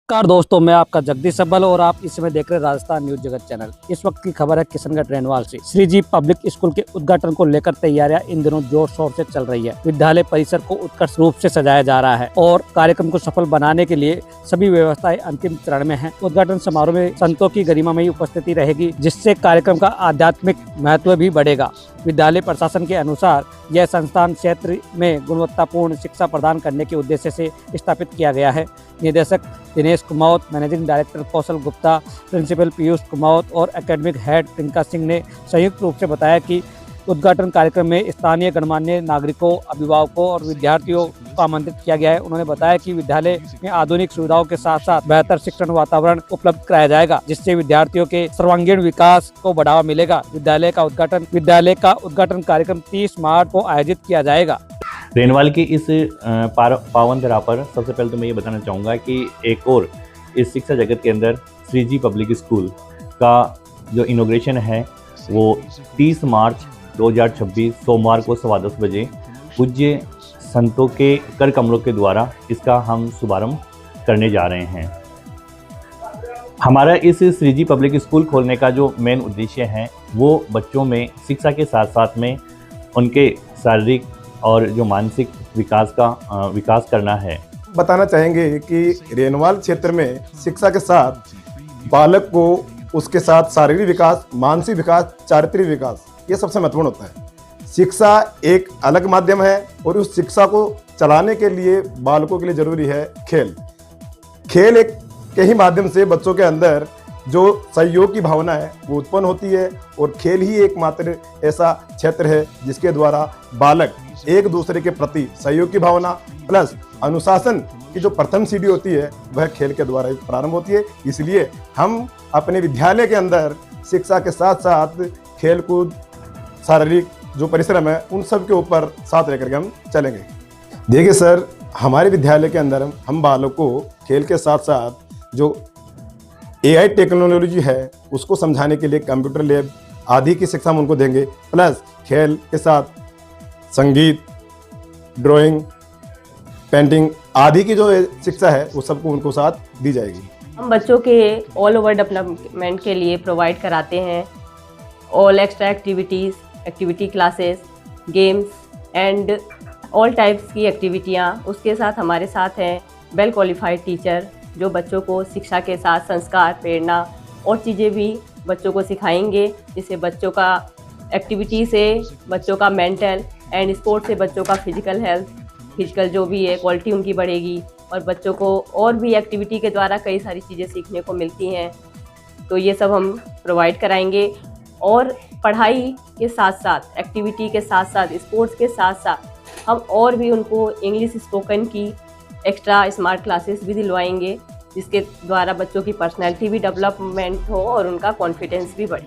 नमस्कार दोस्तों, मैं आपका जगदीश अब्बल और आप इस समय देख रहे हैं राजस्थान न्यूज जगत चैनल। इस वक्त की खबर है किशनगढ़ रेनवाल से। श्री जी पब्लिक स्कूल के उद्घाटन को लेकर तैयारियां इन दिनों जोर शोर से चल रही है। विद्यालय परिसर को उत्कृष्ट रूप से सजाया जा रहा है और कार्यक्रम को सफल बनाने के लिए सभी व्यवस्थाएं अंतिम चरण में है। उद्घाटन समारोह में संतों की गरिमामयी उपस्थिति रहेगी, जिससे कार्यक्रम का आध्यात्मिक महत्व भी बढ़ेगा। विद्यालय प्रशासन के अनुसार यह संस्थान क्षेत्र में गुणवत्तापूर्ण शिक्षा प्रदान करने के उद्देश्य से स्थापित किया गया है। निदेशक दिनेश कुमावत, मैनेजिंग डायरेक्टर कौशल गुप्ता, प्रिंसिपल पीयूष कुमावत और एकेडमिक हेड प्रियंका सिंह ने संयुक्त रूप से बताया कि उद्घाटन कार्यक्रम में स्थानीय गणमान्य नागरिकों, अभिभावकों और विद्यार्थियों को आमंत्रित किया गया है। उन्होंने बताया कि विद्यालय में आधुनिक सुविधाओं के साथ साथ बेहतर शिक्षण वातावरण उपलब्ध कराया जाएगा, जिससे विद्यार्थियों के सर्वांगीण विकास को बढ़ावा मिलेगा। विद्यालय का उद्घाटन कार्यक्रम 30 मार्च को आयोजित किया जाएगा। रेनवाल की इस पावन धरा पर सबसे पहले तो मैं ये बताना चाहूँगा कि एक और इस शिक्षा जगत के अंदर श्री जी पब्लिक स्कूल का जो इनॉग्रेशन है वो 30 मार्च 2026 सोमवार को 10:15 बजे पूज्य संतों के कर कमलों के द्वारा इसका हम शुभारंभ करने जा रहे हैं। हमारा इस श्री जी पब्लिक स्कूल खोलने का जो मेन उद्देश्य है वो बच्चों में शिक्षा के साथ साथ में उनके शारीरिक और जो मानसिक विकास करना है। बताना चाहेंगे कि रेनवाल क्षेत्र में शिक्षा के साथ बालक को उसके साथ शारीरिक विकास, मानसिक विकास, चारित्रिक विकास ये सबसे महत्वपूर्ण होता है। शिक्षा एक अलग माध्यम है और उस शिक्षा को चलाने के लिए बालकों के लिए जरूरी है खेल। खेल एक के ही माध्यम से बच्चों के अंदर जो सहयोग की भावना है वो उत्पन्न होती है और खेल ही एकमात्र ऐसा क्षेत्र है जिसके द्वारा बालक एक दूसरे के प्रति सहयोग की भावना प्लस अनुशासन की जो प्रथम सीढ़ी होती है वह खेल के द्वारा प्रारंभ होती है। इसलिए हम अपने विद्यालय के अंदर शिक्षा के साथ साथ खेल कूद, शारीरिक जो परिश्रम है उन सब के ऊपर साथ लेकर के हम चलेंगे। देखिए सर, हमारे विद्यालय के अंदर हम बालकों को खेल के साथ साथ जो AI टेक्नोलॉजी है उसको समझाने के लिए कंप्यूटर लैब आदि की शिक्षा हम उनको देंगे। प्लस खेल के साथ संगीत, ड्राइंग, पेंटिंग आदि की जो शिक्षा है वो सबको उनको साथ दी जाएगी। हम बच्चों के ऑल ओवर डेवलपमेंट के लिए प्रोवाइड कराते हैं all extra activities, activity classes, games and all types की एक्टिविटियाँ। उसके साथ हमारे साथ हैं वेल क्वालिफाइड टीचर जो बच्चों को शिक्षा के साथ संस्कार, प्रेरणा और चीज़ें भी बच्चों को सिखाएंगे, जिससे बच्चों का एक्टिविटी से बच्चों का मेंटल एंड स्पोर्ट से बच्चों का फिजिकल जो भी है क्वालिटी उनकी बढ़ेगी और बच्चों को और भी एक्टिविटी के द्वारा कई सारी चीज़ें सीखने को मिलती हैं। तो ये सब हम प्रोवाइड कराएंगे और पढ़ाई के साथ साथ, एक्टिविटी के साथ साथ, स्पोर्ट्स के साथ साथ हम और भी उनको इंग्लिश स्पोकन की एक्स्ट्रा स्मार्ट क्लासेस भी दिलवाएंगे, जिसके द्वारा बच्चों की पर्सनैलिटी भी डेवलपमेंट हो और उनका कॉन्फिडेंस भी बढ़े।